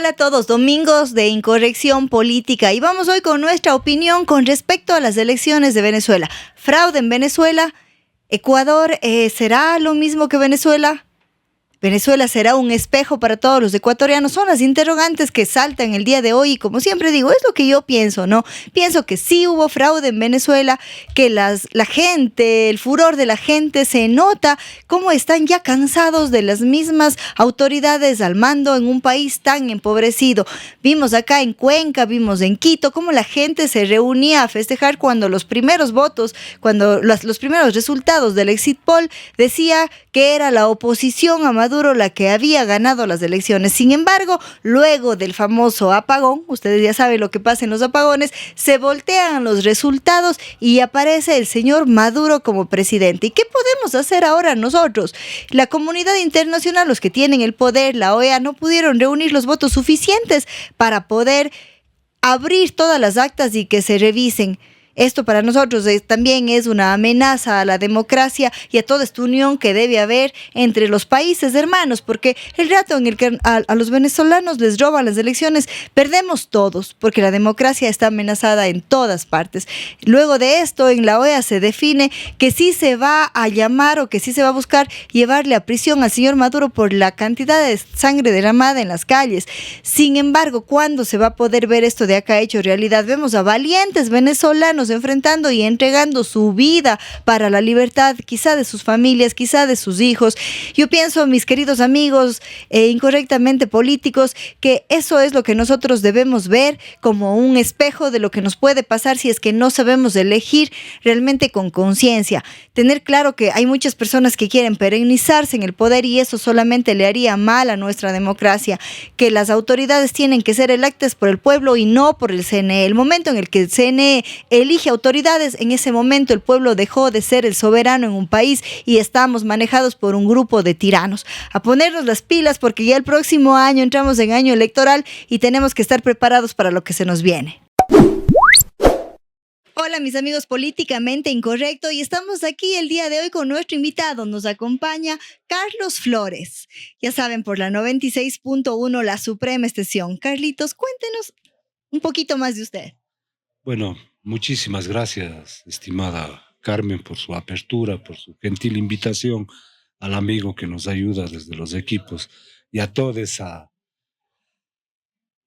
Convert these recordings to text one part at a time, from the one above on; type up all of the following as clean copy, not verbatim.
Hola a todos, domingos de incorrección política y vamos hoy con nuestra opinión con respecto a las elecciones de Venezuela. Fraude en Venezuela, Ecuador, ¿será lo mismo que Venezuela? ¿Venezuela será un espejo para todos los ecuatorianos? Son las interrogantes que saltan el día de hoy y como siempre digo, es lo que yo pienso, ¿no? Pienso que sí hubo fraude en Venezuela, que la gente, el furor de la gente se nota cómo están ya cansados de las mismas autoridades al mando en un país tan empobrecido. Vimos acá en Cuenca, vimos en Quito, cómo la gente se reunía a festejar cuando los primeros votos, cuando los primeros resultados del exit poll decía que era la oposición a Maduro la que había ganado las elecciones. Sin embargo, luego del famoso apagón, ustedes ya saben lo que pasa en los apagones, se voltean los resultados y aparece el señor Maduro como presidente. ¿Y qué podemos hacer ahora nosotros? La comunidad internacional, los que tienen el poder, la OEA, no pudieron reunir los votos suficientes para poder abrir todas las actas y que se revisen. Esto para nosotros también es una amenaza a la democracia y a toda esta unión que debe haber entre los países hermanos, porque el rato en el que a los venezolanos les roban las elecciones, perdemos todos, porque la democracia está amenazada en todas partes. Luego de esto, en la OEA se define que sí se va a llamar o que sí se va a buscar llevarle a prisión al señor Maduro por la cantidad de sangre derramada en las calles. Sin embargo, ¿cuándo se va a poder ver esto de acá hecho realidad? Vemos a valientes venezolanos enfrentando y entregando su vida para la libertad, quizá de sus familias, quizá de sus hijos. Yo pienso, mis queridos amigos, incorrectamente políticos, que eso es lo que nosotros debemos ver como un espejo de lo que nos puede pasar si es que no sabemos elegir realmente con conciencia. Tener claro que hay muchas personas que quieren perennizarse en el poder y eso solamente le haría mal a nuestra democracia, que las autoridades tienen que ser electas por el pueblo y no por el CNE. El momento en el que el CNE elige autoridades, en ese momento el pueblo dejó de ser el soberano en un país y estamos manejados por un grupo de tiranos. A ponernos las pilas porque ya el próximo año entramos en año electoral y tenemos que estar preparados para lo que se nos viene. Hola mis amigos políticamente incorrecto y estamos aquí el día de hoy con nuestro invitado. Nos acompaña Carlos Flores. Ya saben, por la 96.1, la Suprema Estación. Carlitos, cuéntenos un poquito más de usted. Bueno, muchísimas gracias, estimada Carmen, por su apertura, por su gentil invitación, al amigo que nos ayuda desde los equipos y a toda esa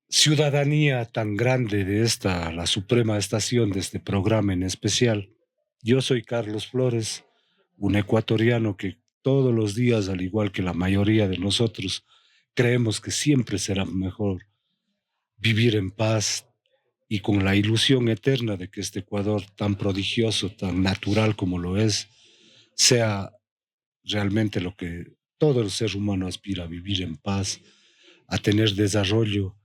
ciudadanía tan grande de esta, la suprema estación de este programa en especial. Yo soy Carlos Flores, un ecuatoriano que todos los días, al igual que la mayoría de nosotros, creemos que siempre será mejor vivir en paz y con la ilusión eterna de que este Ecuador tan prodigioso, tan natural como lo es, sea realmente lo que todo el ser humano aspira: a vivir en paz, a tener desarrollo,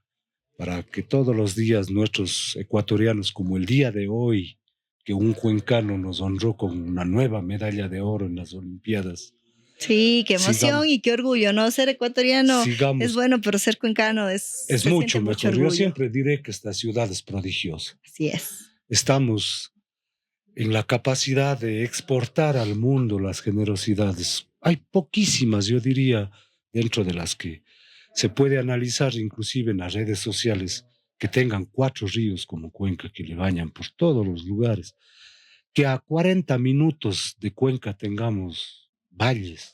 para que todos los días nuestros ecuatorianos, como el día de hoy, que un cuencano nos honró con una nueva medalla de oro en las Olimpiadas, Sí, qué emoción sigamos, y qué orgullo, ¿no? Ser ecuatoriano es sigamos, bueno, pero ser cuencano es se siente mucho mucho mejor. Yo orgullo. siempre diré que esta ciudad es prodigiosa. Así es. Estamos en la capacidad de exportar al mundo las generosidades. Hay poquísimas, yo diría, dentro de las que se puede analizar inclusive en las redes sociales, que tengan 4 ríos como Cuenca que le bañan por todos los lugares, que a 40 minutos de Cuenca tengamos valles,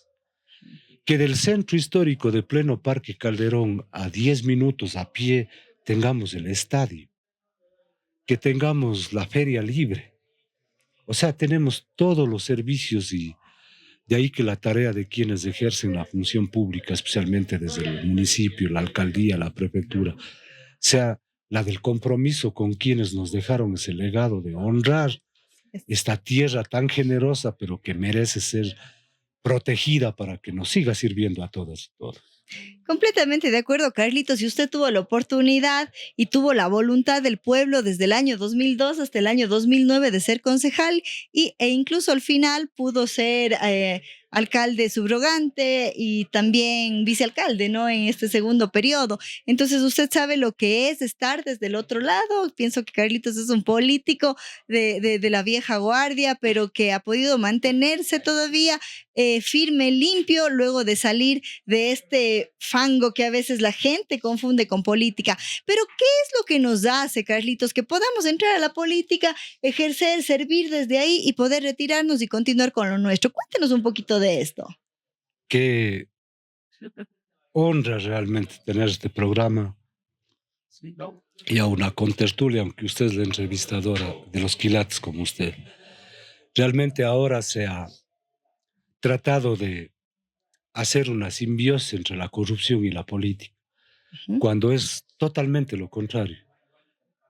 que del centro histórico de pleno Parque Calderón a 10 minutos a pie tengamos el estadio, que tengamos la feria libre. O sea, tenemos todos los servicios y de ahí que la tarea de quienes ejercen la función pública, especialmente desde el municipio, la alcaldía, la prefectura, sea la del compromiso con quienes nos dejaron ese legado de honrar esta tierra tan generosa, pero que merece ser protegida para que nos siga sirviendo a todas y todos. Completamente de acuerdo, Carlitos. Y usted tuvo la oportunidad y tuvo la voluntad del pueblo desde el año 2002 hasta el año 2009 de ser concejal e incluso al final pudo ser alcalde subrogante y también vicealcalde, ¿no? En este segundo periodo. Entonces usted sabe lo que es estar desde el otro lado. Pienso que Carlitos es un político de la vieja guardia, pero que ha podido mantenerse todavía firme, limpio, luego de salir de este ese fango que a veces la gente confunde con política. Pero ¿qué es lo que nos hace, Carlitos, que podamos entrar a la política, ejercer, servir desde ahí y poder retirarnos y continuar con lo nuestro? Cuéntenos un poquito de esto. Qué honra realmente tener este programa y a una contertulia, aunque usted es la entrevistadora de los quilates como usted. Realmente ahora se ha tratado de hacer una simbiosis entre la corrupción y la política, cuando es totalmente lo contrario.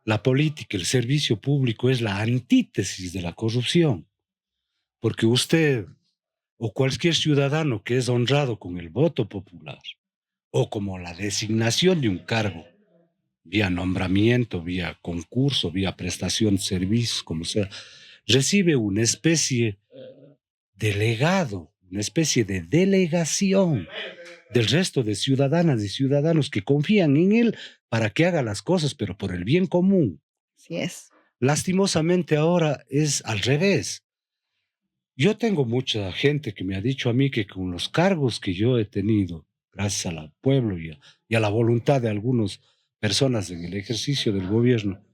La política, el servicio público es la antítesis de la corrupción, porque usted o cualquier ciudadano que es honrado con el voto popular o como la designación de un cargo, vía nombramiento, vía concurso, vía prestación de servicios, como sea, recibe una especie de legado, una especie de delegación del resto de ciudadanas y ciudadanos que confían en él para que haga las cosas, pero por el bien común. Así es. Lastimosamente ahora es al revés. Yo tengo mucha gente que me ha dicho a mí que con los cargos que yo he tenido, gracias al pueblo y a la voluntad de algunas personas en el ejercicio del gobierno,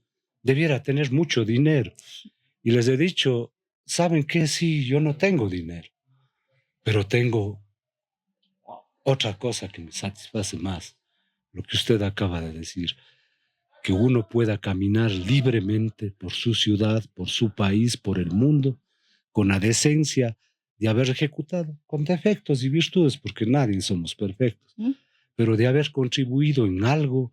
debiera tener mucho dinero. Y les he dicho, ¿saben qué? Sí, yo no tengo dinero, pero tengo otra cosa que me satisface más, lo que usted acaba de decir, que uno pueda caminar libremente por su ciudad, por su país, por el mundo, con la decencia de haber ejecutado, con defectos y virtudes, porque nadie somos perfectos, pero de haber contribuido en algo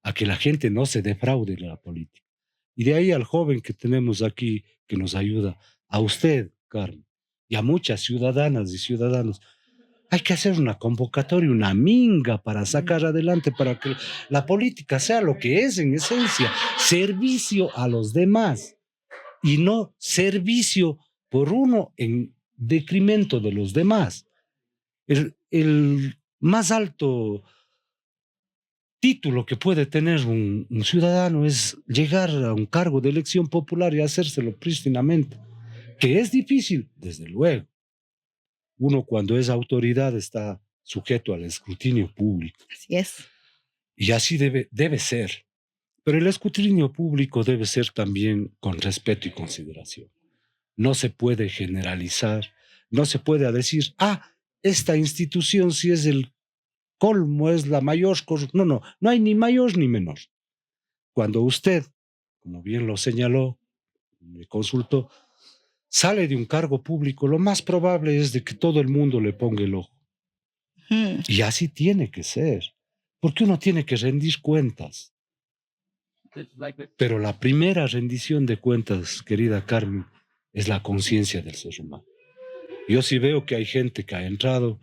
a que la gente no se defraude de la política. Y de ahí al joven que tenemos aquí, que nos ayuda, a usted, Carmen, y a muchas ciudadanas y ciudadanos, hay que hacer una convocatoria, una minga para sacar adelante, para que la política sea lo que es en esencia, servicio a los demás y no servicio por uno en detrimento de los demás. El más alto título que puede tener un ciudadano es llegar a un cargo de elección popular y hacérselo prístinamente, que es difícil, desde luego. Uno cuando es autoridad está sujeto al escrutinio público. Así es. Y así debe ser. Pero el escrutinio público debe ser también con respeto y consideración. No se puede generalizar, no se puede decir, esta institución sí es el colmo, es la mayor corrupción. No hay ni mayor ni menor. Cuando usted, como bien lo señaló, me consultó, sale de un cargo público, lo más probable es de que todo el mundo le ponga el ojo. Y así tiene que ser, porque uno tiene que rendir cuentas. Pero la primera rendición de cuentas, querida Carmen, es la conciencia del ser humano. Yo sí veo que hay gente que ha entrado,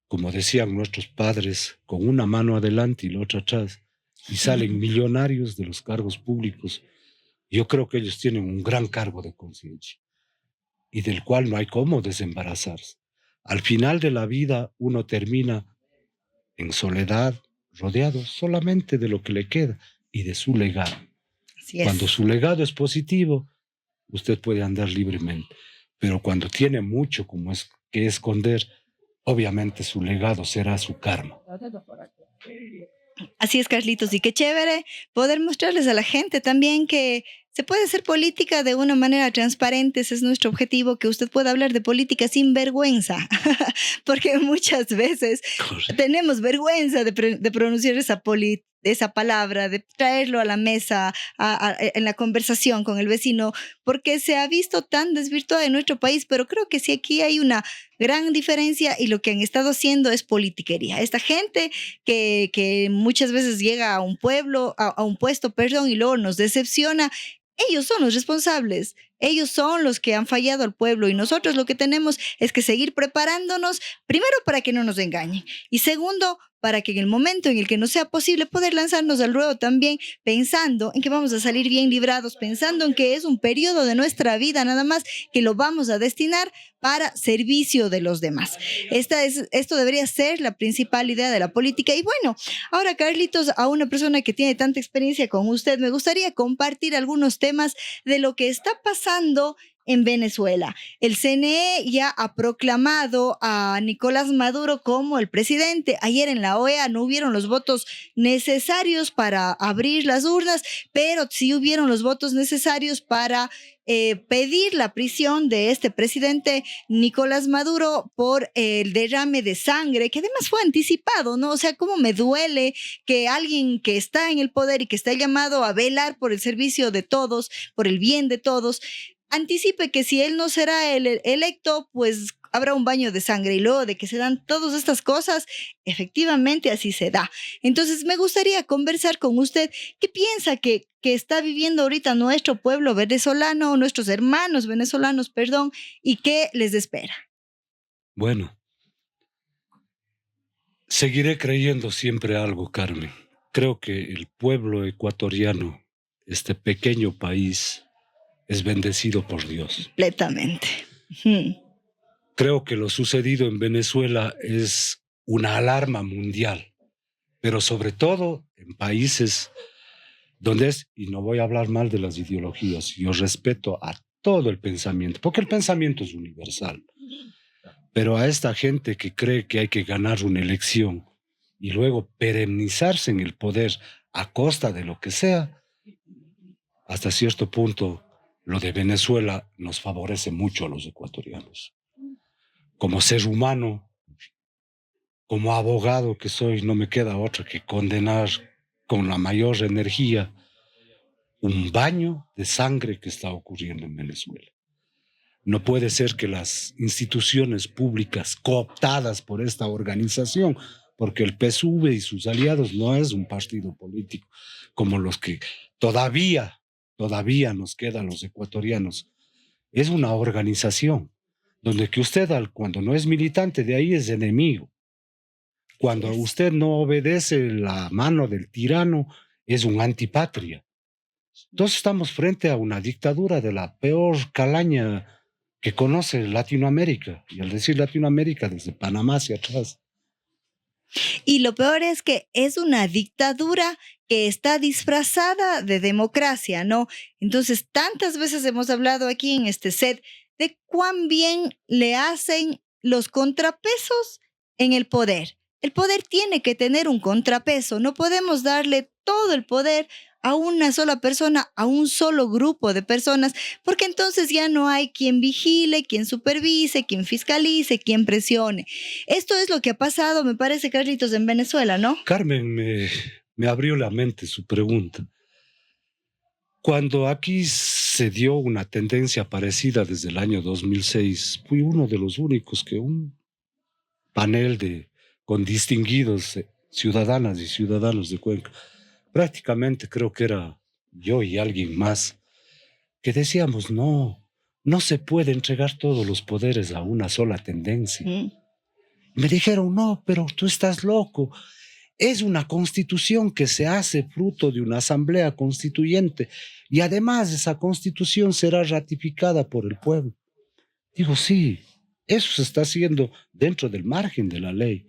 como decían nuestros padres, con una mano adelante y la otra atrás, y salen millonarios de los cargos públicos. Yo creo que ellos tienen un gran cargo de conciencia y del cual no hay cómo desembarazarse. Al final de la vida uno termina en soledad, rodeado solamente de lo que le queda y de su legado. Así es. Cuando su legado es positivo, usted puede andar libremente, pero cuando tiene mucho como es que esconder, obviamente su legado será su karma. Así es, Carlitos, y qué chévere poder mostrarles a la gente también que se puede hacer política de una manera transparente. Ese es nuestro objetivo, que usted pueda hablar de política sin vergüenza, porque muchas veces tenemos vergüenza de pronunciar esa palabra, de traerlo a la mesa, en la conversación con el vecino, porque se ha visto tan desvirtuado en nuestro país, pero creo que sí aquí hay una gran diferencia y lo que han estado haciendo es politiquería. Esta gente que muchas veces llega a un pueblo, a un puesto, perdón, y luego nos decepciona. Ellos son los responsables, ellos son los que han fallado al pueblo y nosotros lo que tenemos es que seguir preparándonos, primero para que no nos engañen y segundo, para que en el momento en el que no sea posible poder lanzarnos al ruedo también pensando en que vamos a salir bien librados, pensando en que es un periodo de nuestra vida nada más que lo vamos a destinar para servicio de los demás. Esto debería ser la principal idea de la política. Y bueno, ahora Carlitos, a una persona que tiene tanta experiencia con usted, me gustaría compartir algunos temas de lo que está pasando en Venezuela. El CNE ya ha proclamado a Nicolás Maduro como el presidente. Ayer en la OEA no hubieron los votos necesarios para abrir las urnas, pero sí hubieron los votos necesarios para pedir la prisión de este presidente Nicolás Maduro por el derrame de sangre, que además fue anticipado, ¿no? O sea, cómo me duele que alguien que está en el poder y que está llamado a velar por el servicio de todos, por el bien de todos, anticipe que si él no será el electo, pues habrá un baño de sangre, y luego de que se dan todas estas cosas, efectivamente así se da. Entonces me gustaría conversar con usted. ¿Qué piensa que está viviendo ahorita nuestro pueblo venezolano, nuestros hermanos venezolanos, perdón, y qué les espera? Bueno, seguiré creyendo siempre algo, Carmen. Creo que el pueblo ecuatoriano, este pequeño país, es bendecido por Dios. Completamente. Creo que lo sucedido en Venezuela es una alarma mundial, pero sobre todo en países donde es, y no voy a hablar mal de las ideologías, yo respeto a todo el pensamiento, porque el pensamiento es universal, pero a esta gente que cree que hay que ganar una elección y luego perennizarse en el poder a costa de lo que sea, hasta cierto punto lo de Venezuela nos favorece mucho a los ecuatorianos. Como ser humano, como abogado que soy, no me queda otra que condenar con la mayor energía un baño de sangre que está ocurriendo en Venezuela. No puede ser que las instituciones públicas cooptadas por esta organización, porque el PSUV y sus aliados no es un partido político como los que todavía nos quedan los ecuatorianos. Es una organización donde que usted, cuando no es militante de ahí, es enemigo. Cuando usted no obedece la mano del tirano, es un antipatria. Entonces estamos frente a una dictadura de la peor calaña que conoce Latinoamérica. Y al decir Latinoamérica, desde Panamá hacia atrás. Y lo peor es que es una dictadura que está disfrazada de democracia, ¿no? Entonces, tantas veces hemos hablado aquí en este set de cuán bien le hacen los contrapesos en el poder. El poder tiene que tener un contrapeso. No podemos darle todo el poder a una sola persona, a un solo grupo de personas, porque entonces ya no hay quien vigile, quien supervise, quien fiscalice, quien presione. Esto es lo que ha pasado, me parece, Carlitos, en Venezuela, ¿no? Carmen, me abrió la mente su pregunta. Cuando aquí se dio una tendencia parecida desde el año 2006, fui uno de los únicos que un panel con distinguidos ciudadanas y ciudadanos de Cuenca, prácticamente creo que era yo y alguien más, que decíamos, no se puede entregar todos los poderes a una sola tendencia. Me dijeron, no, pero tú estás loco. Es una constitución que se hace fruto de una asamblea constituyente y además esa constitución será ratificada por el pueblo. Digo, sí, eso se está haciendo dentro del margen de la ley,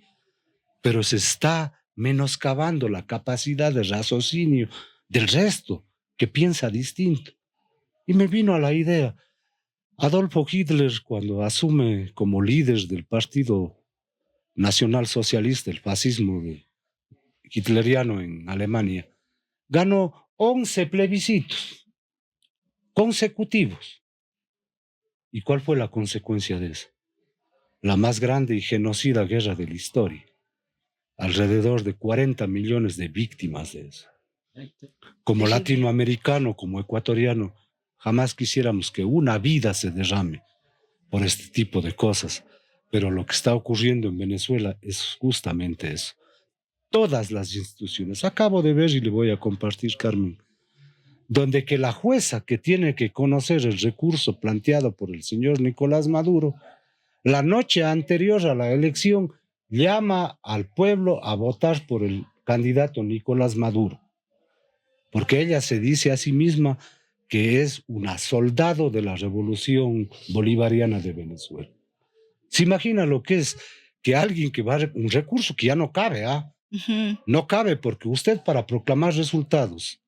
pero se está menoscabando la capacidad de raciocinio del resto que piensa distinto. Y me vino a la idea, Adolfo Hitler, cuando asume como líder del Partido Nacional Socialista, el fascismo hitleriano en Alemania, ganó 11 plebiscitos consecutivos. ¿Y cuál fue la consecuencia de eso? La más grande y genocida guerra de la historia. Alrededor de 40 millones de víctimas de eso. Como latinoamericano, como ecuatoriano, jamás quisiéramos que una vida se derrame por este tipo de cosas. Pero lo que está ocurriendo en Venezuela es justamente eso. Todas las instituciones, acabo de ver y le voy a compartir, Carmen, donde que la jueza que tiene que conocer el recurso planteado por el señor Nicolás Maduro, la noche anterior a la elección, llama al pueblo a votar por el candidato Nicolás Maduro, porque ella se dice a sí misma que es una soldado de la revolución bolivariana de Venezuela. ¿Se imagina lo que es que alguien que va a un recurso que ya no cabe, No cabe porque usted para proclamar resultados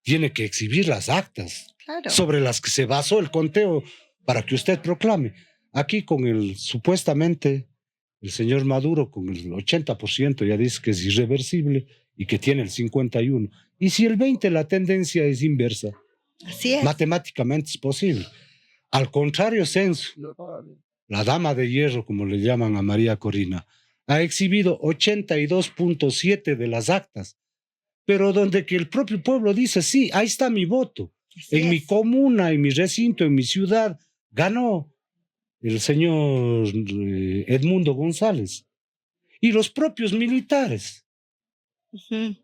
tiene que exhibir las actas sobre las que se basó el conteo para que usted proclame. Aquí con supuestamente, el señor Maduro con el 80% ya dice que es irreversible y que tiene el 51%. Y si el 20% la tendencia es inversa, Así es. matemáticamente es posible. Al contrario, Censo, la dama de hierro, como le llaman a María Corina, ha exhibido 82.7 de las actas, pero donde que el propio pueblo dice, sí, ahí está mi voto. Así En mi es. comuna, en mi recinto, en mi ciudad, ganó el señor Edmundo González y los propios militares. Ujú.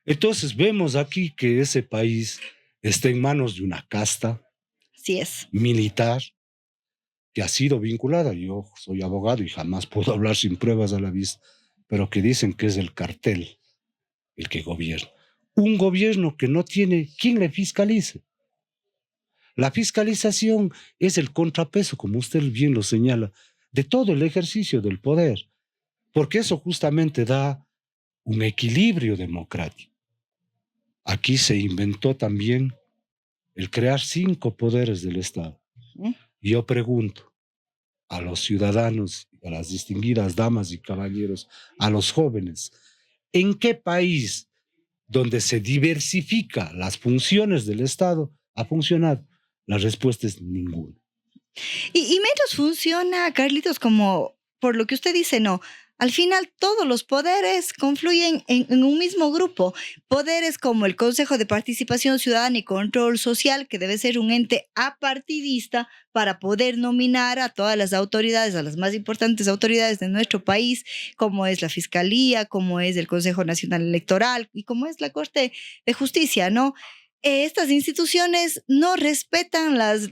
Entonces vemos aquí que ese país está en manos de una casta Así es. militar que ha sido vinculada, yo soy abogado y jamás puedo hablar sin pruebas a la vista, pero que dicen que es el cartel el que gobierna. Un gobierno que no tiene quien le fiscalice. La fiscalización es el contrapeso, como usted bien lo señala, de todo el ejercicio del poder, porque eso justamente da un equilibrio democrático. Aquí se inventó también el crear 5 poderes del Estado. Y yo pregunto a los ciudadanos, a las distinguidas damas y caballeros, a los jóvenes, ¿en qué país donde se diversifica las funciones del Estado ha funcionado? La respuesta es ninguna. Y menos funciona, Carlitos, como por lo que usted dice, no. Al final, todos los poderes confluyen en un mismo grupo. Poderes como el Consejo de Participación Ciudadana y Control Social, que debe ser un ente apartidista para poder nominar a todas las autoridades, a las más importantes autoridades de nuestro país, como es la Fiscalía, como es el Consejo Nacional Electoral y como es la Corte de Justicia, ¿no? Estas instituciones no respetan las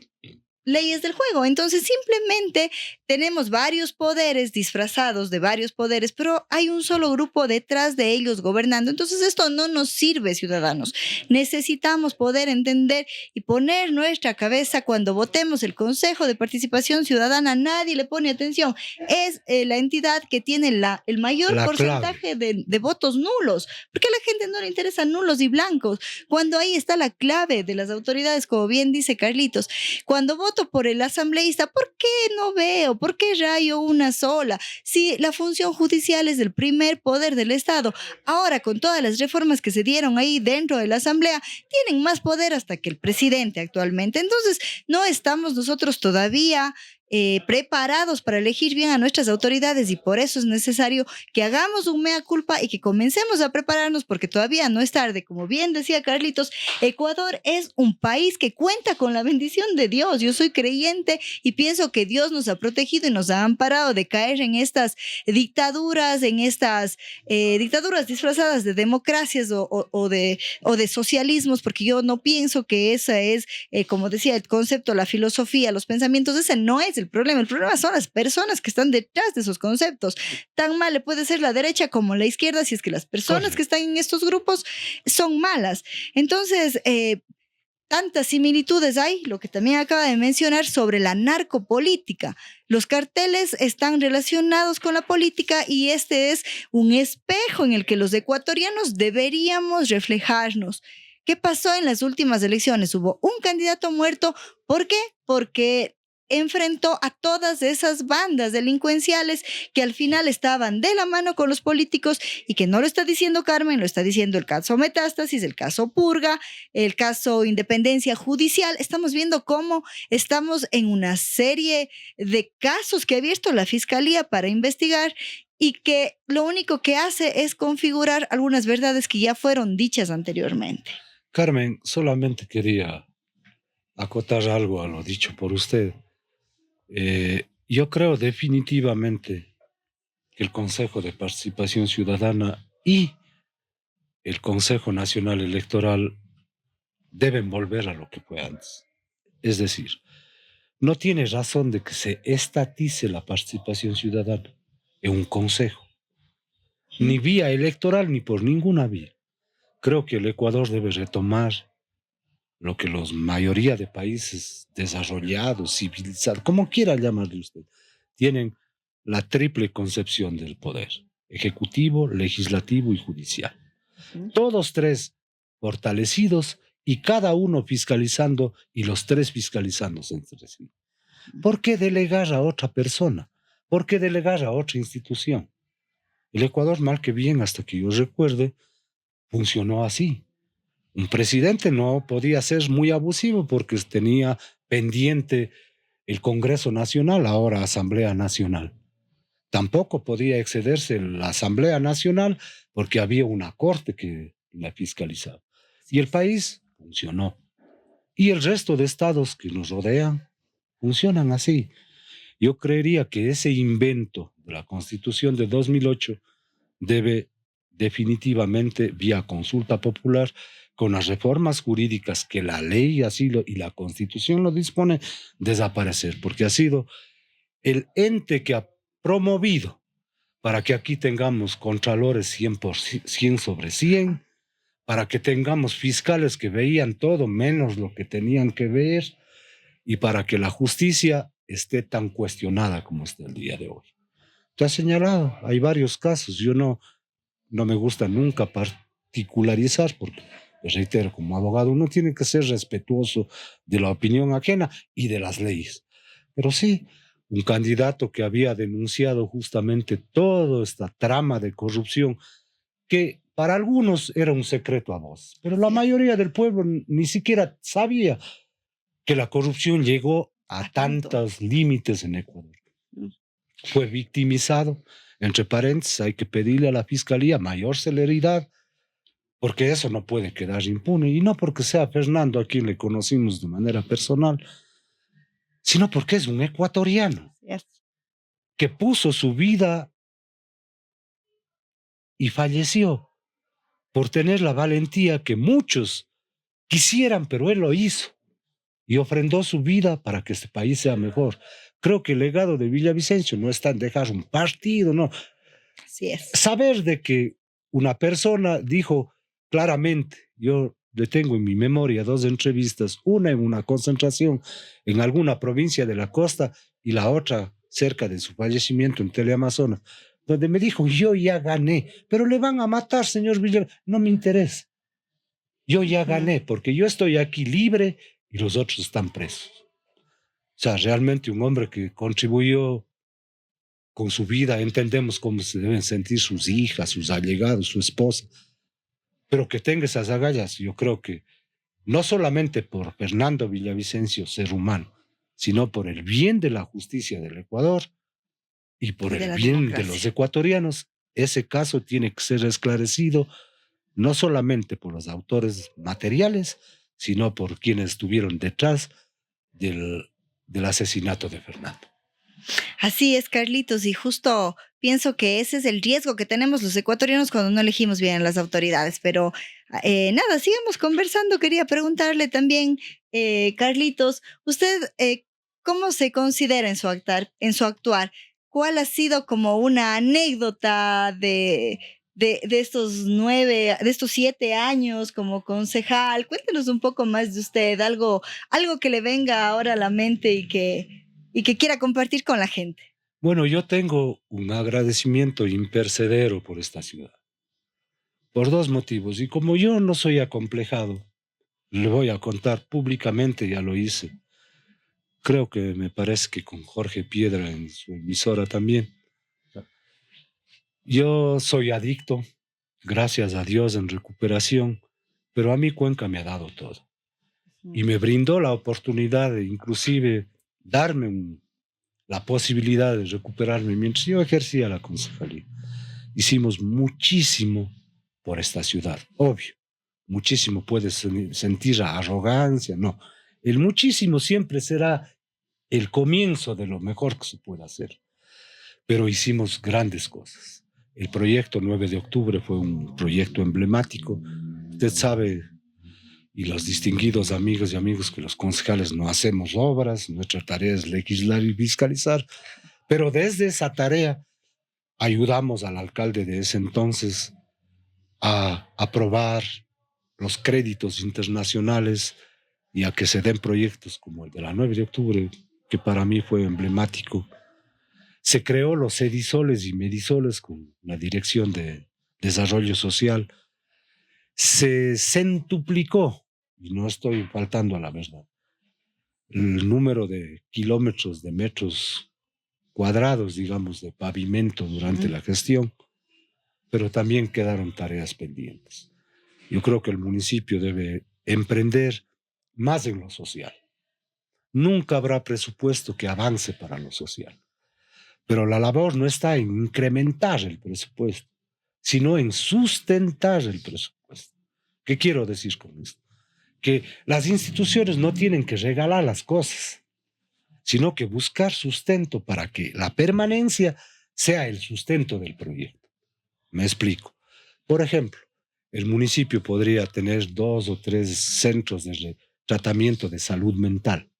leyes del juego. Entonces simplemente tenemos varios poderes disfrazados de varios poderes, pero hay un solo grupo detrás de ellos gobernando. Entonces esto no nos sirve, ciudadanos. Necesitamos poder entender y poner nuestra cabeza cuando votemos el Consejo de Participación Ciudadana. Nadie le pone atención. Es la entidad que tiene el mayor La porcentaje de votos nulos. Porque a la gente no le interesan nulos y blancos. Cuando ahí está la clave de las autoridades, como bien dice Carlitos. Cuando voto por el asambleísta, ¿por qué no veo? ¿Por qué rayo una sola? Si la función judicial es el primer poder del Estado, ahora con todas las reformas que se dieron ahí dentro de la asamblea, tienen más poder hasta que el presidente actualmente. Entonces, no estamos nosotros todavía preparados para elegir bien a nuestras autoridades y por eso es necesario que hagamos un mea culpa y que comencemos a prepararnos porque todavía no es tarde. Como bien decía Carlitos, Ecuador es un país que cuenta con la bendición de Dios. Yo soy creyente y pienso que Dios nos ha protegido y nos ha amparado de caer en estas dictaduras, dictaduras disfrazadas de democracias o de socialismos, porque yo no pienso que esa es, como decía, el concepto, la filosofía, los pensamientos, ese no es el problema son las personas que están detrás de esos conceptos. Tan mal le puede ser la derecha como la izquierda si es que las personas que están en estos grupos son malas. Entonces, tantas similitudes hay, lo que también acaba de mencionar sobre la narcopolítica. Los carteles están relacionados con la política y este es un espejo en el que los ecuatorianos deberíamos reflejarnos. ¿Qué pasó en las últimas elecciones? Hubo un candidato muerto. ¿Por qué? Porque enfrentó a todas esas bandas delincuenciales que al final estaban de la mano con los políticos y que no lo está diciendo Carmen, lo está diciendo el caso Metástasis, el caso Purga, el caso Independencia Judicial. Estamos viendo cómo estamos en una serie de casos que ha abierto la Fiscalía para investigar y que lo único que hace es configurar algunas verdades que ya fueron dichas anteriormente. Carmen, solamente quería acotar algo a lo dicho por usted. Yo creo definitivamente que el Consejo de Participación Ciudadana y el Consejo Nacional Electoral deben volver a lo que fue antes. Es decir, no tiene razón de que se estatice la participación ciudadana en un consejo, ni vía electoral ni por ninguna vía. Creo que el Ecuador debe retomar lo que la mayoría de países desarrollados, civilizados, como quiera llamarle usted, tienen la triple concepción del poder: ejecutivo, legislativo y judicial. Todos tres fortalecidos y cada uno fiscalizando y los tres fiscalizándose entre sí. ¿Por qué delegar a otra persona? ¿Por qué delegar a otra institución? El Ecuador, mal que bien, hasta que yo recuerde, funcionó así. Un presidente no podía ser muy abusivo porque tenía pendiente el Congreso Nacional, ahora Asamblea Nacional. Tampoco podía excederse la Asamblea Nacional porque había una corte que la fiscalizaba. Y el país funcionó. Y el resto de estados que nos rodean funcionan así. Yo creería que ese invento de la Constitución de 2008 debe definitivamente, vía consulta popular, con las reformas jurídicas que la ley así y la Constitución lo dispone, desaparecer, porque ha sido el ente que ha promovido para que aquí tengamos contralores 100 sobre 100, para que tengamos fiscales que veían todo menos lo que tenían que ver y para que la justicia esté tan cuestionada como está el día de hoy. Te has señalado, hay varios casos, yo no me gusta nunca particularizar porque, reitero, como abogado uno tiene que ser respetuoso de la opinión ajena y de las leyes. Pero sí, un candidato que había denunciado justamente toda esta trama de corrupción, que para algunos era un secreto a voz, pero la mayoría del pueblo ni siquiera sabía que la corrupción llegó a tantos límites en Ecuador. Fue victimizado. Entre paréntesis, hay que pedirle a la Fiscalía mayor celeridad, porque eso no puede quedar impune, y no porque sea Fernando, a quien le conocimos de manera personal, sino porque es un ecuatoriano que puso su vida y falleció por tener la valentía que muchos quisieran, pero él lo hizo y ofrendó su vida para que este país sea mejor. Creo que el legado de Villavicencio no está en dejar un partido, no. Así es. Saber de que una persona dijo claramente, yo le tengo en mi memoria 2 entrevistas, una en una concentración en alguna provincia de la costa y la otra cerca de su fallecimiento en Teleamazonas, donde me dijo, yo ya gané, pero le van a matar, señor Villavicencio, no me interesa. Yo ya gané porque yo estoy aquí libre y los otros están presos. O sea, realmente un hombre que contribuyó con su vida, entendemos cómo se deben sentir sus hijas, sus allegados, su esposa, pero que tenga esas agallas, yo creo que no solamente por Fernando Villavicencio, ser humano, sino por el bien de la justicia del Ecuador y por el bien de los ecuatorianos, ese caso tiene que ser esclarecido no solamente por los autores materiales, sino por quienes estuvieron detrás del asesinato de Fernando. Así es, Carlitos, y justo pienso que ese es el riesgo que tenemos los ecuatorianos cuando no elegimos bien a las autoridades. Pero nada, sigamos conversando. Quería preguntarle también, Carlitos, usted, ¿cómo se considera en su actuar? ¿Cuál ha sido como una anécdota de estos 7 años como concejal? Cuéntenos un poco más de usted, algo que le venga ahora a la mente y que quiera compartir con la gente. Bueno, yo tengo un agradecimiento impercedero por esta ciudad, por 2 motivos. Y como yo no soy acomplejado, le voy a contar públicamente, ya lo hice. Creo que me parece que con Jorge Piedra en su emisora también. Yo soy adicto, gracias a Dios en recuperación, pero a mí Cuenca me ha dado todo. Y me brindó la oportunidad de inclusive darme la posibilidad de recuperarme mientras yo ejercía la concejalía. Hicimos muchísimo por esta ciudad, obvio. Muchísimo puedes sentir arrogancia, no. El muchísimo siempre será el comienzo de lo mejor que se puede hacer. Pero hicimos grandes cosas. El proyecto 9 de octubre fue un proyecto emblemático. Usted sabe, y los distinguidos amigos y amigos, que los concejales no hacemos obras, nuestra tarea es legislar y fiscalizar, pero desde esa tarea ayudamos al alcalde de ese entonces a aprobar los créditos internacionales y a que se den proyectos como el de la 9 de octubre, que para mí fue emblemático. Se creó los Edisoles y Medisoles con la Dirección de Desarrollo Social. Se centuplicó, y no estoy faltando a la verdad, el número de kilómetros, de metros cuadrados, digamos, de pavimento durante la gestión, pero también quedaron tareas pendientes. Yo creo que el municipio debe emprender más en lo social. Nunca habrá presupuesto que avance para lo social, pero la labor no está en incrementar el presupuesto, sino en sustentar el presupuesto. ¿Qué quiero decir con esto? Que las instituciones no tienen que regalar las cosas, sino que buscar sustento para que la permanencia sea el sustento del proyecto. Me explico. Por ejemplo, el municipio podría tener 2 o 3 centros de tratamiento de salud mental,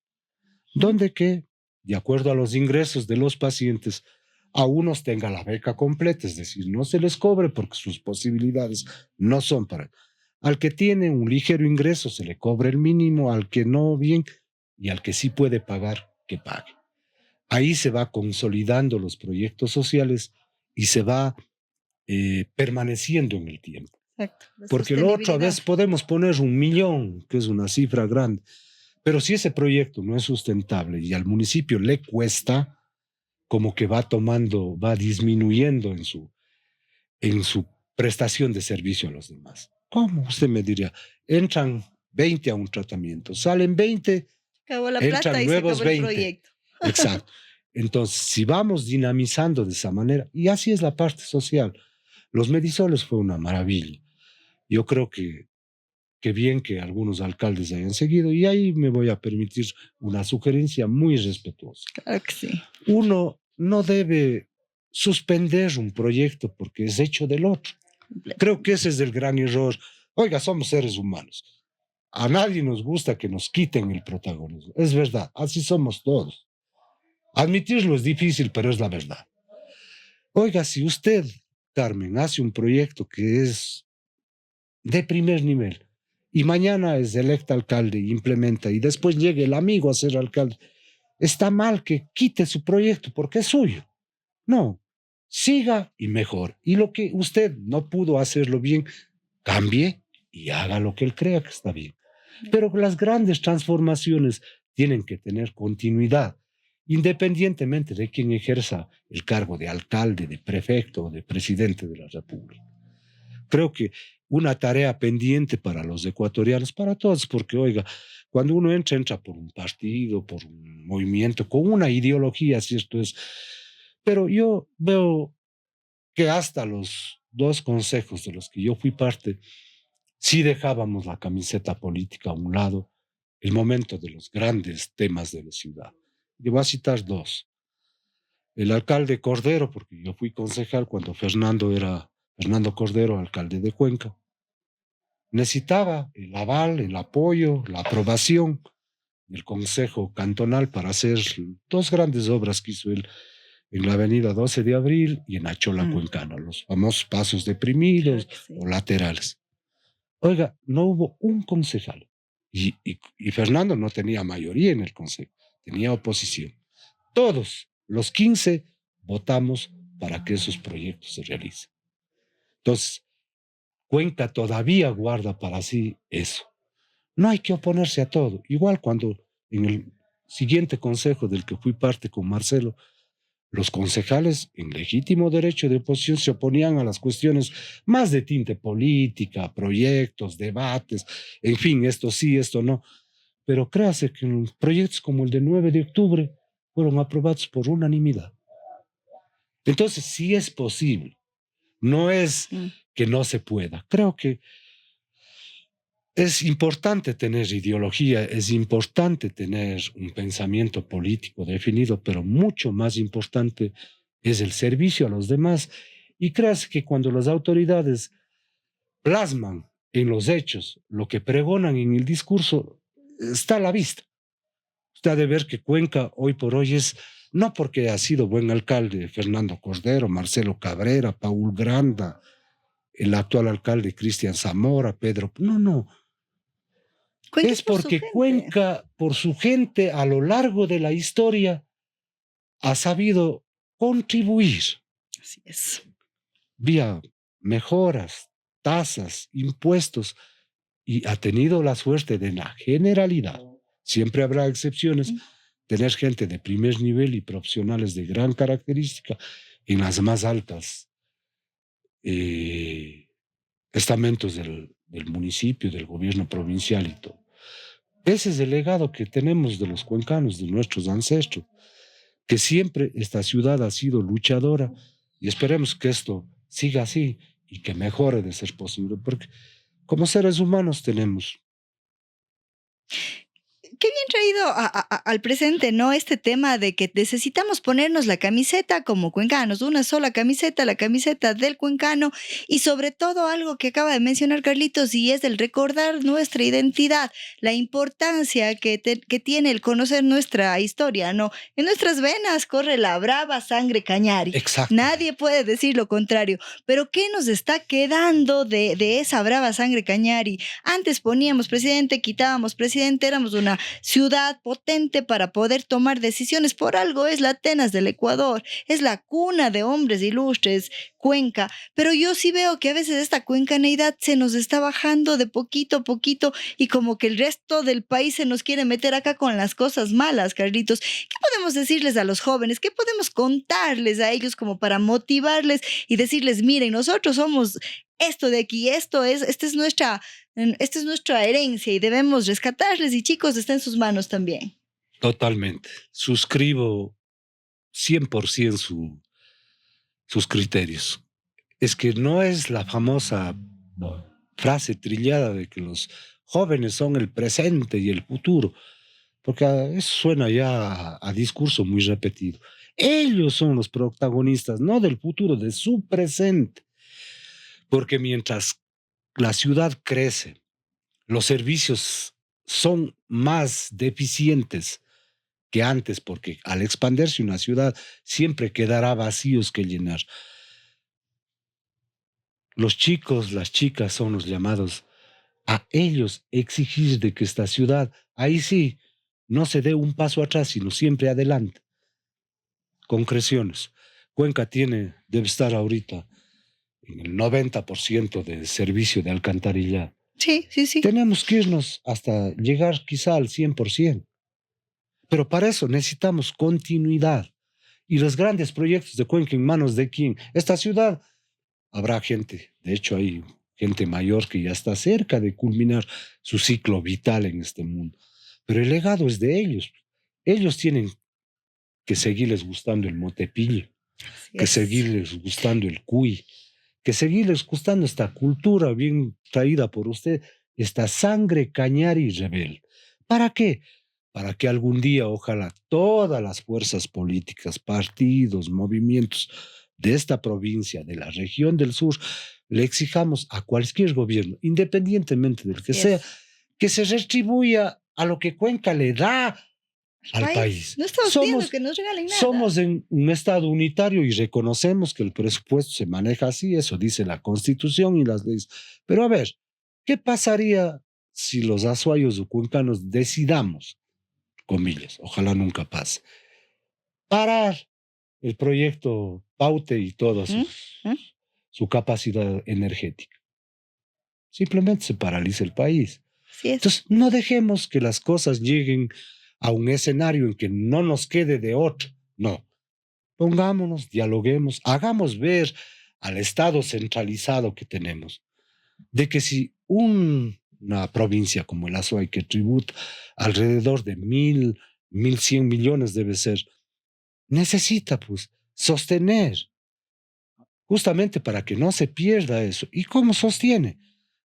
donde que, de acuerdo a los ingresos de los pacientes, a unos tenga la beca completa, es decir, no se les cobre porque sus posibilidades no son para... Al que tiene un ligero ingreso se le cobra el mínimo, al que no, bien, y al que sí puede pagar, que pague. Ahí se va consolidando los proyectos sociales y se va permaneciendo en el tiempo. Exacto. Porque lo otro, a veces podemos poner 1.000.000, que es una cifra grande, pero si ese proyecto no es sustentable y al municipio le cuesta, como que va tomando, va disminuyendo en su prestación de servicio a los demás. ¿Cómo? Usted me diría, entran 20 a un tratamiento, salen 20, acabó la entran plata y nuevos se acabó el 20. proyecto. Exacto. Entonces, si vamos dinamizando de esa manera, y así es la parte social, los Medisoles fue una maravilla. Yo creo que bien que algunos alcaldes hayan seguido, y ahí me voy a permitir una sugerencia muy respetuosa. Claro que sí. Uno no debe suspender un proyecto porque es hecho del otro. Creo que ese es el gran error. Oiga, somos seres humanos. A nadie nos gusta que nos quiten el protagonismo. Es verdad, así somos todos. Admitirlo es difícil, pero es la verdad. Oiga, si usted, Carmen, hace un proyecto que es de primer nivel y mañana es electa alcalde y implementa y después llegue el amigo a ser alcalde, está mal que quite su proyecto porque es suyo. No, siga y mejor. Y lo que usted no pudo hacerlo bien, cambie y haga lo que él crea que está bien. Pero las grandes transformaciones tienen que tener continuidad, independientemente de quien ejerza el cargo de alcalde, de prefecto o de presidente de la República. Creo que una tarea pendiente para los ecuatorianos, para todos, porque oiga, cuando uno entra por un partido, por un movimiento, con una ideología, si esto es... Pero yo veo que hasta los 2 consejos de los que yo fui parte, sí dejábamos la camiseta política a un lado, el momento de los grandes temas de la ciudad. Yo voy a citar 2. El alcalde Cordero, porque yo fui concejal cuando Fernando Cordero, alcalde de Cuenca, necesitaba el aval, el apoyo, la aprobación del Consejo Cantonal para hacer 2 grandes obras que hizo él en la avenida 12 de Abril y en Achola Cuencana, los famosos pasos deprimidos o laterales. Oiga, no hubo un concejal. Y Fernando no tenía mayoría en el consejo, tenía oposición. Todos los 15 votamos para que esos proyectos se realicen. Entonces, Cuenca todavía guarda para sí eso. No hay que oponerse a todo. Igual cuando en el siguiente consejo del que fui parte con Marcelo, los concejales, en legítimo derecho de oposición, se oponían a las cuestiones más de tinte política, proyectos, debates, en fin, esto sí, esto no. Pero créase que en proyectos como el de 9 de octubre fueron aprobados por unanimidad. Entonces, sí es posible. No es que no se pueda. Creo que es importante tener ideología, es importante tener un pensamiento político definido, pero mucho más importante es el servicio a los demás. Y creas que cuando las autoridades plasman en los hechos lo que pregonan en el discurso, está a la vista. Usted ha de ver que Cuenca hoy por hoy es, no porque ha sido buen alcalde Fernando Cordero, Marcelo Cabrera, Paul Granda, el actual alcalde Cristian Zamora, Pedro, no. Cuenca es porque Cuenca, por su gente, a lo largo de la historia, ha sabido contribuir. Así es. Vía mejoras, tasas, impuestos, y ha tenido la suerte de, en la generalidad, siempre habrá excepciones, tener gente de primer nivel y profesionales de gran característica en las más altas estamentos del municipio, del gobierno provincial y todo. Ese es el legado que tenemos de los cuencanos, de nuestros ancestros, que siempre esta ciudad ha sido luchadora y esperemos que esto siga así y que mejore de ser posible, porque como seres humanos tenemos. Qué bien traído al presente, ¿no? Este tema de que necesitamos ponernos la camiseta como cuencanos, una sola camiseta, la camiseta del cuencano, y sobre todo algo que acaba de mencionar Carlitos, y es el recordar nuestra identidad, la importancia que tiene el conocer nuestra historia, ¿no? En nuestras venas corre la brava sangre cañari. Exacto. Nadie puede decir lo contrario, pero ¿qué nos está quedando de esa brava sangre cañari? Antes poníamos presidente, quitábamos presidente, éramos una ciudad potente para poder tomar decisiones. Por algo es la Atenas del Ecuador, es la cuna de hombres ilustres, Cuenca. Pero yo sí veo que a veces esta cuencaneidad se nos está bajando de poquito a poquito y como que el resto del país se nos quiere meter acá con las cosas malas, Carlitos. ¿Qué podemos decirles a los jóvenes? ¿Qué podemos contarles a ellos como para motivarles y decirles, miren, nosotros somos esto de aquí, esta es nuestra herencia y debemos rescatarles, y chicos, está en sus manos también? Totalmente. Suscribo 100% sus criterios. Es que no es la famosa frase trillada de que los jóvenes son el presente y el futuro, porque eso suena ya a discurso muy repetido. Ellos son los protagonistas, no del futuro, de su presente. Porque mientras la ciudad crece, los servicios son más deficientes que antes, porque al expandirse una ciudad siempre quedará vacíos que llenar. Los chicos, las chicas son los llamados a ellos exigir de que esta ciudad, ahí sí, no se dé un paso atrás, sino siempre adelante. Concreciones. Cuenca debe estar ahorita en el 90% de servicio de alcantarillado. Sí, sí, sí. Tenemos que irnos hasta llegar quizá al 100%. Pero para eso necesitamos continuidad. Y los grandes proyectos de Cuenca, ¿en manos de quién? Esta ciudad, habrá gente, de hecho hay gente mayor que ya está cerca de culminar su ciclo vital en este mundo. Pero el legado es de ellos. Ellos tienen que seguirles gustando el motepillo, que seguirles gustando el cuy, que seguirles gustando esta cultura bien traída por usted, esta sangre cañari y rebelde. ¿Para qué? Para que algún día, ojalá, todas las fuerzas políticas, partidos, movimientos de esta provincia, de la región del sur, le exijamos a cualquier gobierno, independientemente del que sea, que se retribuya a lo que Cuenca le da al país. No estamos pidiendo que nos regalen nada. Somos en un Estado unitario y reconocemos que el presupuesto se maneja así, eso dice la Constitución y las leyes. Pero a ver, ¿qué pasaría si los azuayos o cuencanos decidamos, comillas, ojalá nunca pase, parar el proyecto Paute y toda su capacidad energética? Simplemente se paraliza el país. Sí es. Entonces, no dejemos que las cosas lleguen a un escenario en que no nos quede de otro. No. Pongámonos, dialoguemos, hagamos ver al Estado centralizado que tenemos, de que si una provincia como el Azuay, que tributa alrededor de 1.100 millones debe ser, necesita pues sostener, justamente para que no se pierda eso. ¿Y cómo sostiene?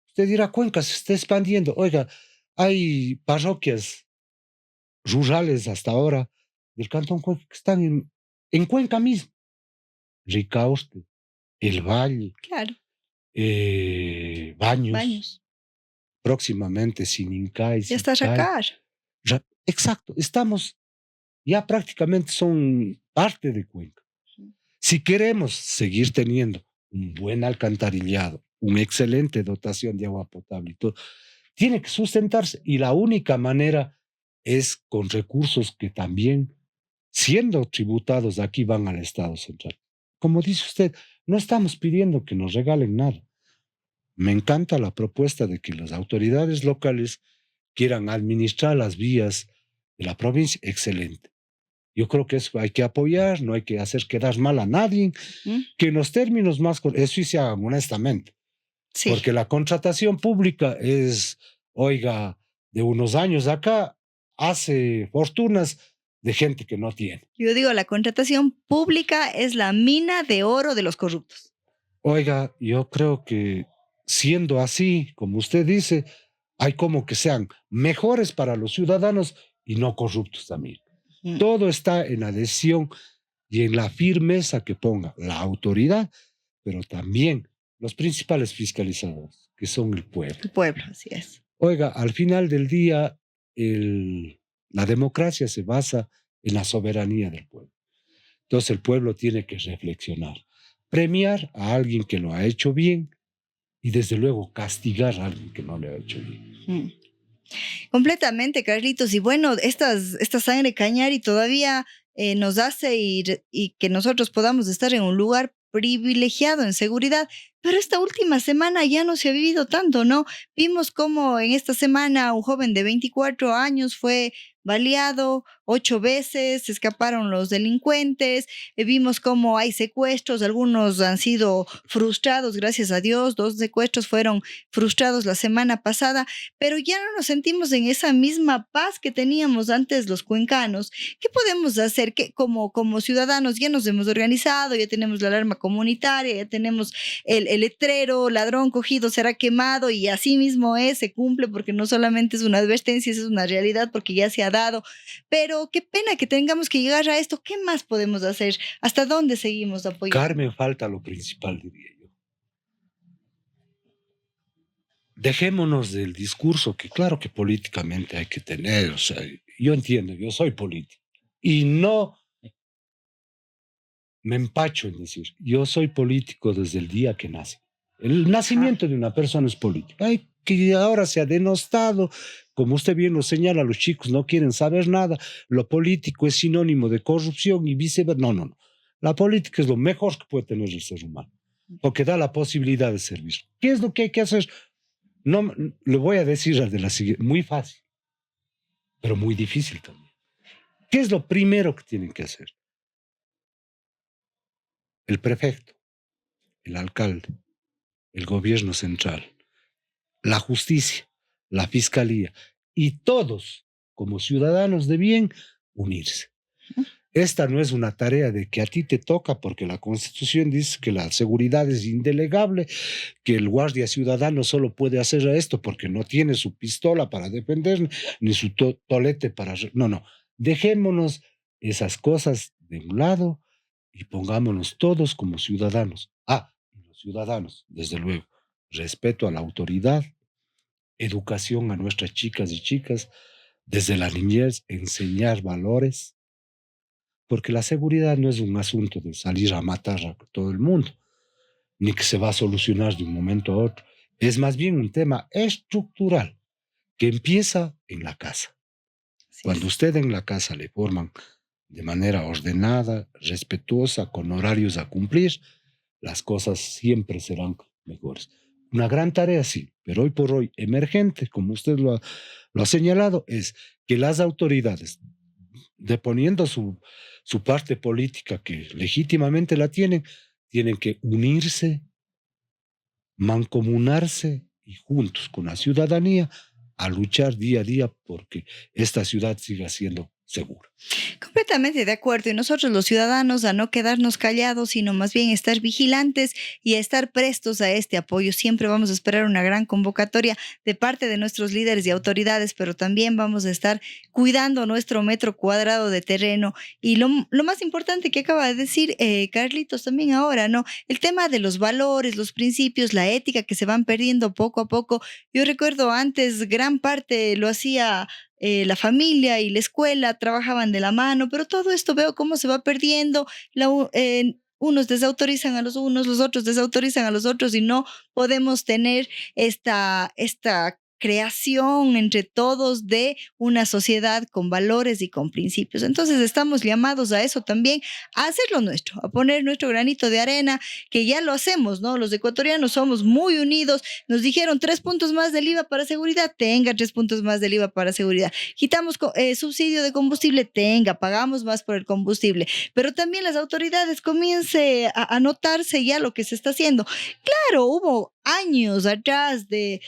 Usted dirá, Cuenca se está expandiendo. Oiga, hay parroquias rurales hasta ahora del Cantón Cuenca que están en Cuenca mismo. Ricaurte, El Valle, Claro. Baños, próximamente Sinincay. Ya está Racar. Exacto, estamos, ya prácticamente son parte de Cuenca. Si queremos seguir teniendo un buen alcantarillado, una excelente dotación de agua potable y todo, tiene que sustentarse, y la única manera es con recursos que también, siendo tributados aquí, van al Estado central. Como dice usted, no estamos pidiendo que nos regalen nada. Me encanta la propuesta de que las autoridades locales quieran administrar las vías de la provincia, excelente. Yo creo que eso hay que apoyar, no hay que hacer quedar mal a nadie, ¿Mm? que en los términos más eso sí se hagan honestamente, Sí. porque la contratación pública es, oiga, de unos años acá, hace fortunas de gente que no tiene. Yo digo, la contratación pública es la mina de oro de los corruptos. Oiga, yo creo que siendo así, como usted dice, hay como que sean mejores para los ciudadanos y no corruptos también. Mm. Todo está en la decisión y en la firmeza que ponga la autoridad, pero también los principales fiscalizadores, que son el pueblo. El pueblo, así es. Oiga, al final del día, la democracia se basa en la soberanía del pueblo. Entonces el pueblo tiene que reflexionar, premiar a alguien que lo ha hecho bien y desde luego castigar a alguien que no lo ha hecho bien. Mm. Completamente, Carlitos. Y bueno, esta sangre cañari todavía nos hace y que nosotros podamos estar en un lugar privilegiado en seguridad. Pero esta última semana ya no se ha vivido tanto, ¿no? Vimos cómo en esta semana un joven de 24 años fue baleado 8 veces, se escaparon los delincuentes, vimos cómo hay secuestros, algunos han sido frustrados, gracias a Dios, 2 secuestros fueron frustrados la semana pasada, pero ya no nos sentimos en esa misma paz que teníamos antes los cuencanos. ¿Qué podemos hacer? Que como ciudadanos ya nos hemos organizado, ya tenemos la alarma comunitaria, ya tenemos el letrero, ladrón cogido será quemado, y así mismo se cumple, porque no solamente es una advertencia, es una realidad porque ya se ha dado. Pero qué pena que tengamos que llegar a esto. ¿Qué más podemos hacer? ¿Hasta dónde seguimos apoyando? Carmen, falta lo principal, diría yo. Dejémonos del discurso que claro que políticamente hay que tener, o sea, yo entiendo, yo soy político y no me empacho en decir, yo soy político desde el día que nace. El nacimiento de una persona es político. Ay, que ahora se ha denostado, como usted bien lo señala, los chicos no quieren saber nada, lo político es sinónimo de corrupción y viceversa. No, no, no. La política es lo mejor que puede tener el ser humano, porque da la posibilidad de servir. ¿Qué es lo que hay que hacer? No, le voy a decir de la siguiente, muy fácil, pero muy difícil también. ¿Qué es lo primero que tienen que hacer? El prefecto, el alcalde, el gobierno central, la justicia, la fiscalía y todos, como ciudadanos de bien, unirse. Esta no es una tarea de que a ti te toca, porque la Constitución dice que la seguridad es indelegable, que el guardia ciudadano solo puede hacer esto porque no tiene su pistola para defender, ni su tolete para... No, no. Dejémonos esas cosas de un lado y pongámonos todos como ciudadanos. Y los ciudadanos, desde luego, respeto a la autoridad, educación a nuestras chicas y chicas, desde la niñez, enseñar valores, porque la seguridad no es un asunto de salir a matar a todo el mundo, ni que se va a solucionar de un momento a otro. Es más bien un tema estructural que empieza en la casa. Sí. Cuando usted en la casa le forman de manera ordenada, respetuosa, con horarios a cumplir, las cosas siempre serán mejores. Una gran tarea, sí, pero hoy por hoy emergente, como usted lo ha señalado, es que las autoridades, deponiendo su parte política que legítimamente la tienen que unirse, mancomunarse y juntos con la ciudadanía a luchar día a día porque esta ciudad siga siendo segura. Completamente de acuerdo. Y nosotros los ciudadanos a no quedarnos callados, sino más bien estar vigilantes y a estar prestos a este apoyo. Siempre vamos a esperar una gran convocatoria de parte de nuestros líderes y autoridades, pero también vamos a estar cuidando nuestro metro cuadrado de terreno. Y lo más importante que acaba de decir Carlitos también ahora, ¿no? El tema de los valores, los principios, la ética que se van perdiendo poco a poco. Yo recuerdo antes gran parte lo hacía la familia y la escuela, trabajaban de la mano, pero todo esto veo cómo se va perdiendo. Unos desautorizan a los unos, los otros desautorizan a los otros, y no podemos tener esta creación entre todos de una sociedad con valores y con principios. Entonces estamos llamados a eso también, a hacerlo nuestro, a poner nuestro granito de arena, que ya lo hacemos, ¿no? Los ecuatorianos somos muy unidos. Nos dijeron 3 puntos más del IVA para seguridad, tenga 3 puntos más del IVA para seguridad. Quitamos subsidio de combustible, tenga, pagamos más por el combustible. Pero también las autoridades comience a notarse ya lo que se está haciendo. Claro, hubo años atrás de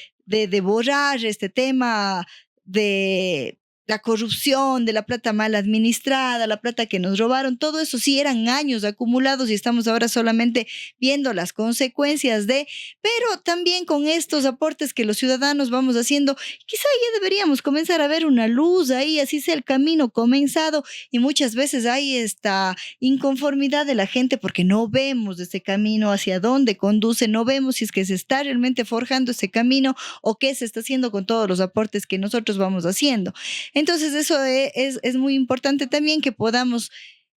borrar este tema de la corrupción, de la plata mal administrada, la plata que nos robaron, todo eso sí eran años acumulados y estamos ahora solamente viendo las consecuencias pero también con estos aportes que los ciudadanos vamos haciendo, quizá ya deberíamos comenzar a ver una luz ahí, así sea el camino comenzado, y muchas veces hay esta inconformidad de la gente porque no vemos ese camino hacia dónde conduce, no vemos si es que se está realmente forjando ese camino o qué se está haciendo con todos los aportes que nosotros vamos haciendo. Entonces eso es muy importante también que podamos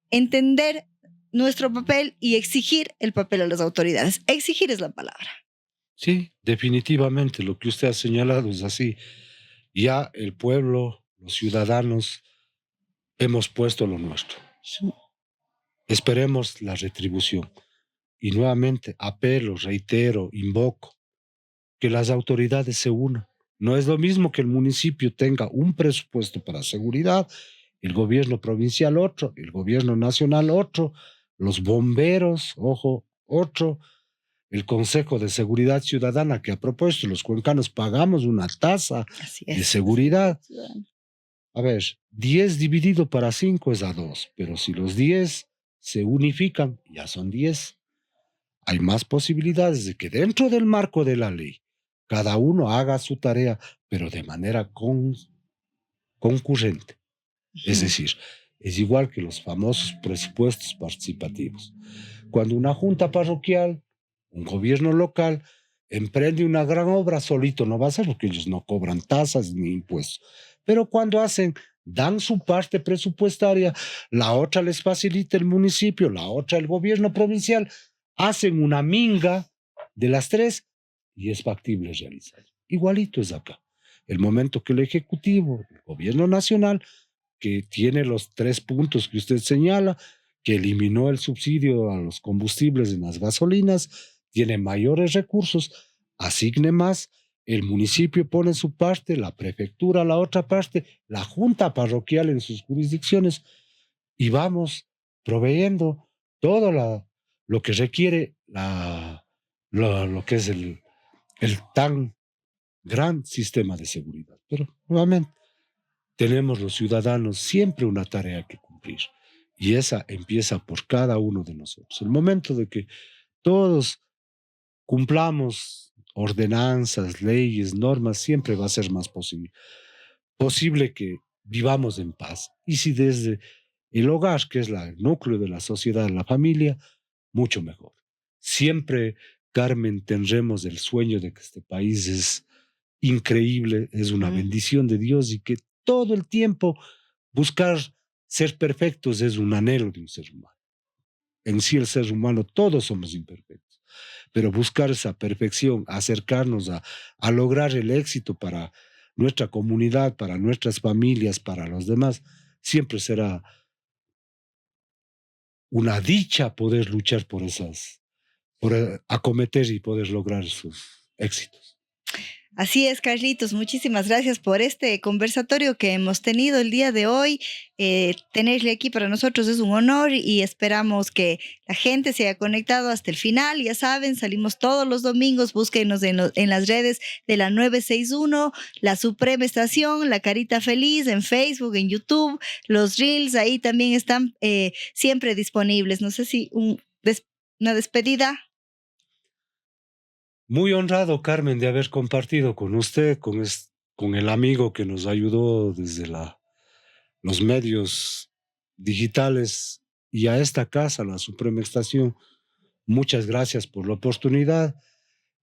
entender nuestro papel y exigir el papel a las autoridades. Exigir es la palabra. Sí, definitivamente lo que usted ha señalado es así. Ya el pueblo, los ciudadanos, hemos puesto lo nuestro. Sí. Esperemos la retribución. Y nuevamente apelo, reitero, invoco que las autoridades se unan. No es lo mismo que el municipio tenga un presupuesto para seguridad, el gobierno provincial otro, el gobierno nacional otro, los bomberos, ojo, otro, el Consejo de Seguridad Ciudadana que ha propuesto, los cuencanos pagamos una tasa de seguridad. A ver, 10 dividido para 5 es a 2, pero si los 10 se unifican, ya son 10. Hay más posibilidades de que dentro del marco de la ley cada uno haga su tarea, pero de manera concurrente. Es decir, es igual que los famosos presupuestos participativos. Cuando una junta parroquial, un gobierno local, emprende una gran obra, solito no va a ser porque ellos no cobran tasas ni impuestos. Pero cuando dan su parte presupuestaria, la otra les facilita el municipio, la otra el gobierno provincial, hacen una minga de las 3 y es factible realizar. Igualito es acá. El momento que el Ejecutivo, el Gobierno Nacional, que tiene los 3 puntos que usted señala, que eliminó el subsidio a los combustibles en las gasolinas, tiene mayores recursos, asigne más, el municipio pone su parte, la prefectura la otra parte, la junta parroquial en sus jurisdicciones, y vamos proveyendo todo lo que requiere lo que es el tan gran sistema de seguridad. Pero nuevamente, tenemos los ciudadanos siempre una tarea que cumplir y esa empieza por cada uno de nosotros. El momento de que todos cumplamos ordenanzas, leyes, normas, siempre va a ser más posible que vivamos en paz. Y si desde el hogar, que es el núcleo de la sociedad, la familia, mucho mejor. Siempre, Carmen, tendremos el sueño de que este país es increíble, es una bendición de Dios y que todo el tiempo buscar ser perfectos es un anhelo de un ser humano. En sí el ser humano, todos somos imperfectos, pero buscar esa perfección, acercarnos a lograr el éxito para nuestra comunidad, para nuestras familias, para los demás, siempre será una dicha poder luchar por acometer y poder lograr sus éxitos. Así es, Carlitos, muchísimas gracias por este conversatorio que hemos tenido el día de hoy. Tenerle aquí para nosotros es un honor y esperamos que la gente se haya conectado hasta el final. Ya saben, salimos todos los domingos, búsquenos en las redes de la 961, la Suprema Estación, la Carita Feliz, en Facebook, en YouTube, los Reels, ahí también están siempre disponibles. No sé si una despedida. Muy honrado, Carmen, de haber compartido con usted, con el amigo que nos ayudó desde los medios digitales y a esta casa, la Suprema Estación. Muchas gracias por la oportunidad.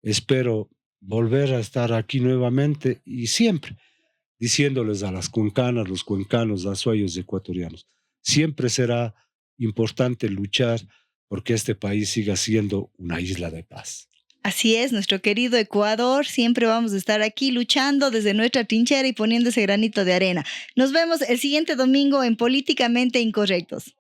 Espero volver a estar aquí nuevamente y siempre diciéndoles a las cuencanas, los cuencanos, azuayos ecuatorianos, siempre será importante luchar porque este país siga siendo una isla de paz. Así es, nuestro querido Ecuador, siempre vamos a estar aquí luchando desde nuestra trinchera y poniendo ese granito de arena. Nos vemos el siguiente domingo en Políticamente Incorrectos.